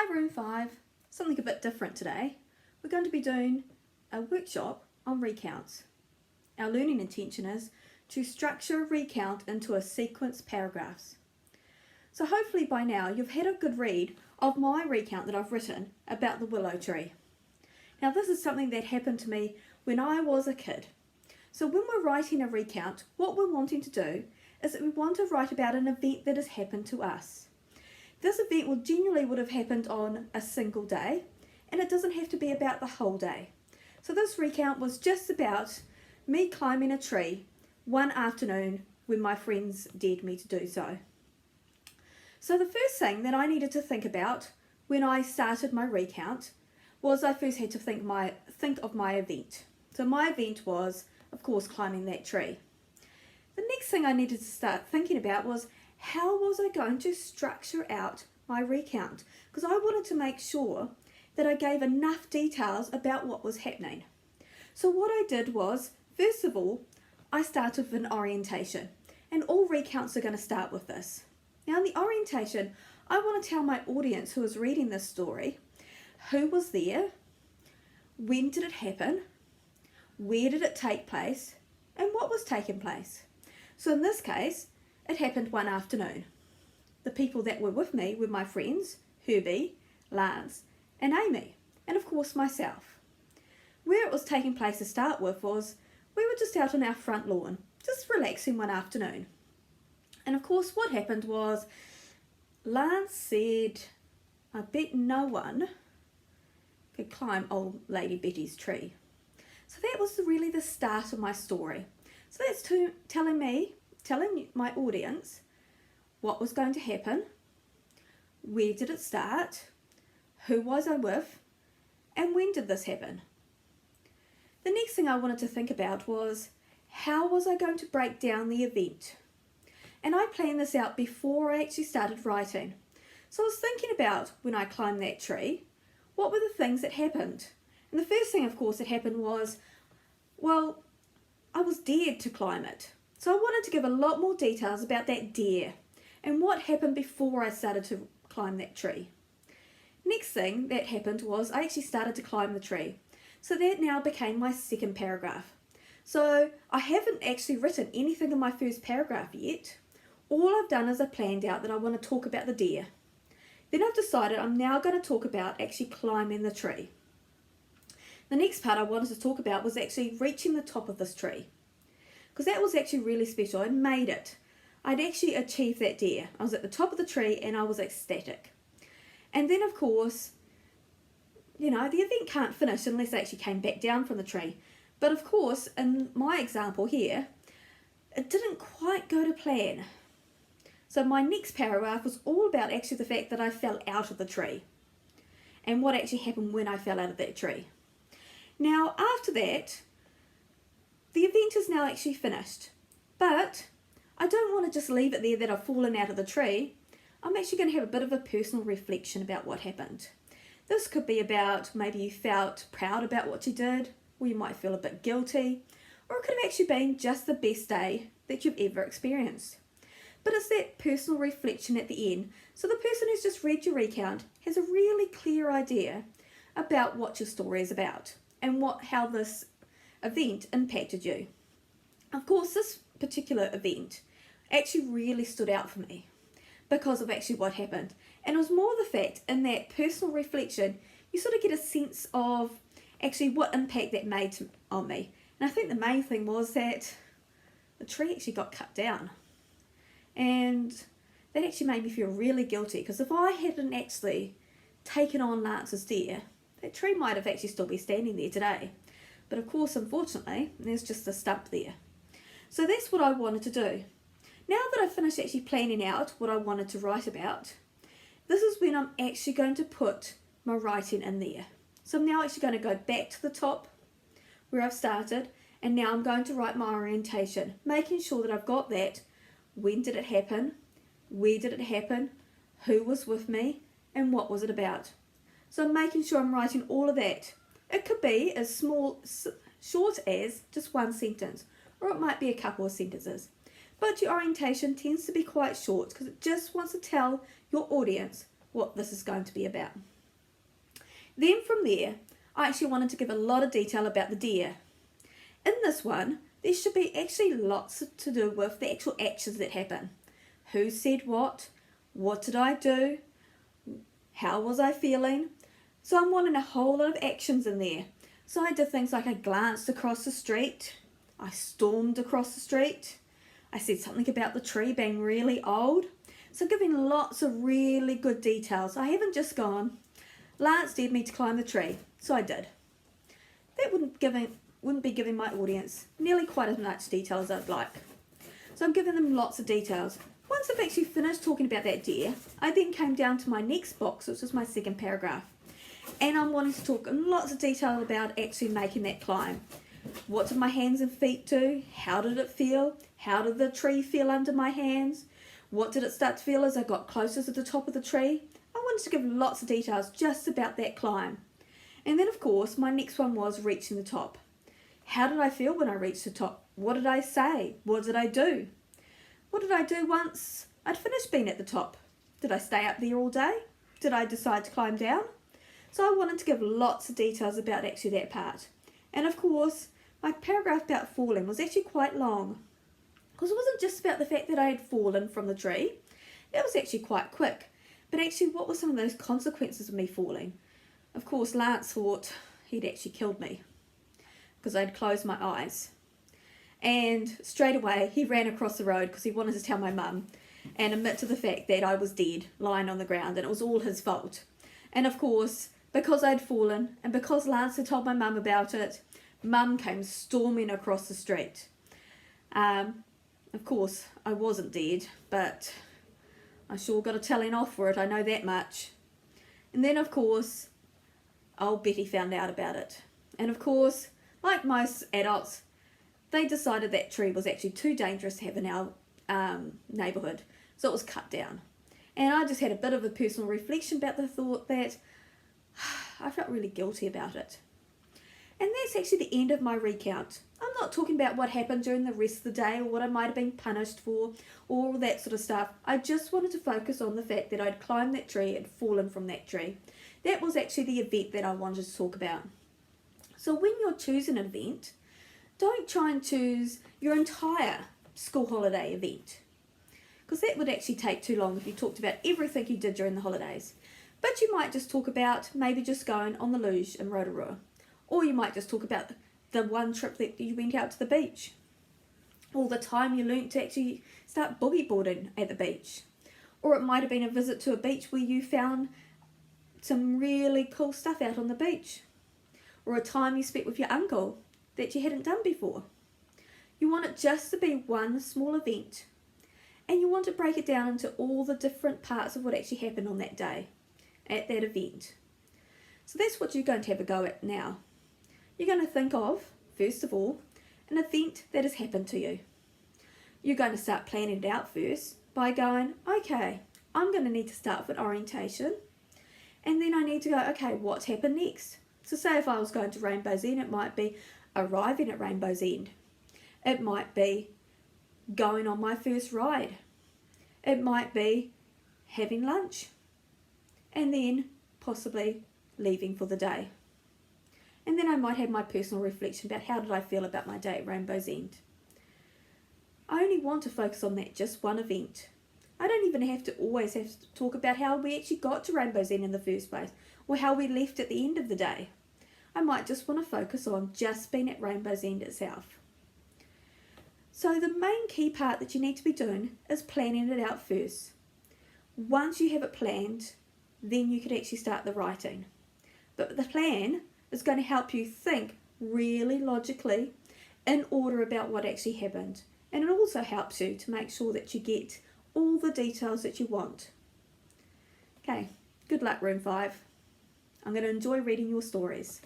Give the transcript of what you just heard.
Hi Room 5, something a bit different today. We're going to be doing a workshop on recounts. Our learning intention is to structure a recount into a sequence paragraphs. So hopefully by now you've had a good read of my recount that I've written about the willow tree. Now this is something that happened to me when I was a kid. So when we're writing a recount, what we're wanting to do is that we want to write about an event that has happened to us. This event generally would have happened on a single day, and it doesn't have to be about the whole day. So this recount was just about me climbing a tree one afternoon when my friends dared me to do so. So the first thing that I needed to think about when I started my recount was I first had to think of my event. So my event was, of course, climbing that tree. The next thing I needed to start thinking about was how was I going to structure out my recount? Because I wanted to make sure that I gave enough details about what was happening. So what I did was, first of all, I started with an orientation. And all recounts are going to start with this. Now in the orientation, I want to tell my audience who is reading this story who was there, when did it happen, where did it take place, and what was taking place. So in this case, it happened one afternoon. The people that were with me were my friends, Herbie, Lance, and Amy, and of course myself. Where it was taking place to start with was, we were just out on our front lawn, just relaxing one afternoon. And of course what happened was, Lance said, I bet no one could climb old Lady Betty's tree. So that was really the start of my story. So that's telling my audience what was going to happen, where did it start, who was I with, and when did this happen. The next thing I wanted to think about was how was I going to break down the event. And I planned this out before I actually started writing. So I was thinking about when I climbed that tree, what were the things that happened. And the first thing of course that happened was, well, I was dared to climb it. So I wanted to give a lot more details about that dare and what happened before I started to climb that tree. Next thing that happened was I actually started to climb the tree. So that now became my second paragraph. So I haven't actually written anything in my first paragraph yet. All I've done is I planned out that I want to talk about the dare. Then I've decided I'm now going to talk about actually climbing the tree. The next part I wanted to talk about was actually reaching the top of this tree. Because that was actually really special. I made it. I'd actually achieved that dare. I was at the top of the tree and I was ecstatic. And then of course, you know, the event can't finish unless I actually came back down from the tree. But of course, in my example here, it didn't quite go to plan. So my next paragraph was all about actually the fact that I fell out of the tree. And what actually happened when I fell out of that tree. Now after that, the event is now actually finished, but I don't want to just leave it there that I've fallen out of the tree. I'm actually going to have a bit of a personal reflection about what happened. This could be about maybe you felt proud about what you did, or you might feel a bit guilty, or it could have actually been just the best day that you've ever experienced. But it's that personal reflection at the end, so the person who's just read your recount has a really clear idea about what your story is about and how this event impacted you. Of course, this particular event actually really stood out for me because of actually what happened. And it was more the fact in that personal reflection, you sort of get a sense of actually what impact that made on me. And I think the main thing was that the tree actually got cut down. And that actually made me feel really guilty because if I hadn't actually taken on Lance's dare, that tree might have actually still be standing there today. But of course, unfortunately, there's just a stump there. So that's what I wanted to do. Now that I've finished actually planning out what I wanted to write about, this is when I'm actually going to put my writing in there. So I'm now actually going to go back to the top where I've started, and now I'm going to write my orientation, making sure that I've got that. When did it happen? Where did it happen? Who was with me? And what was it about? So I'm making sure I'm writing all of that. It could be as short as just one sentence, or it might be a couple of sentences. But your orientation tends to be quite short because it just wants to tell your audience what this is going to be about. Then from there, I actually wanted to give a lot of detail about the deer. In this one, there should be actually lots to do with the actual actions that happen. Who said what? What did I do? How was I feeling? So I'm wanting a whole lot of actions in there. So I did things like I glanced across the street, I stormed across the street, I said something about the tree being really old. So giving lots of really good details. I haven't just gone, Lance dared me to climb the tree, so I did. That wouldn't be giving my audience nearly quite as much detail as I'd like. So I'm giving them lots of details. Once I've actually finished talking about that deer, I then came down to my next box, which was my second paragraph. And I'm wanting to talk in lots of detail about actually making that climb. What did my hands and feet do? How did it feel? How did the tree feel under my hands? What did it start to feel as I got closer to the top of the tree? I wanted to give lots of details just about that climb. And then of course my next one was reaching the top. How did I feel when I reached the top? What did I say? What did I do? What did I do once I'd finished being at the top? Did I stay up there all day? Did I decide to climb down? So I wanted to give lots of details about actually that part. And of course, my paragraph about falling was actually quite long. Because it wasn't just about the fact that I had fallen from the tree. That was actually quite quick. But actually, what were some of those consequences of me falling? Of course, Lance thought he'd actually killed me because I'd closed my eyes. And straight away, he ran across the road because he wanted to tell my mum and admit to the fact that I was dead, lying on the ground, and it was all his fault. And of course, because I'd fallen and because Lance had told my mum about it, Mum came storming across the street. Of course, I wasn't dead, but I sure got a telling off for it, I know that much. And then, of course, old Betty found out about it. And of course, like most adults, they decided that tree was actually too dangerous to have in our neighbourhood, so it was cut down. And I just had a bit of a personal reflection about the thought that I felt really guilty about it. And that's actually the end of my recount. I'm not talking about what happened during the rest of the day or what I might have been punished for or all that sort of stuff. I just wanted to focus on the fact that I'd climbed that tree and fallen from that tree. That was actually the event that I wanted to talk about. So when you're choosing an event, don't try and choose your entire school holiday event, because that would actually take too long if you talked about everything you did during the holidays. But you might just talk about maybe just going on the luge in Rotorua, or you might just talk about the one trip that you went out to the beach, or the time you learnt to actually start boogie boarding at the beach, or it might have been a visit to a beach where you found some really cool stuff out on the beach, or a time you spent with your uncle that you hadn't done before. You want it just to be one small event, and you want to break it down into all the different parts of what actually happened on that day at that event. So that's what you're going to have a go at now. You're going to think of, first of all, an event that has happened to you. You're going to start planning it out first by going, okay, I'm going to need to start with orientation, and then I need to go, okay, what's happened next? So say if I was going to Rainbow's End, it might be arriving at Rainbow's End. It might be going on my first ride. It might be having lunch. And then possibly leaving for the day. And then I might have my personal reflection about how did I feel about my day at Rainbow's End. I only want to focus on that just one event. I don't even have to always have to talk about how we actually got to Rainbow's End in the first place, or how we left at the end of the day. I might just want to focus on just being at Rainbow's End itself. So the main key part that you need to be doing is planning it out first. Once you have it planned, then you could actually start the writing. But the plan is going to help you think really logically in order about what actually happened. And it also helps you to make sure that you get all the details that you want. Okay, good luck, Room 5. I'm going to enjoy reading your stories.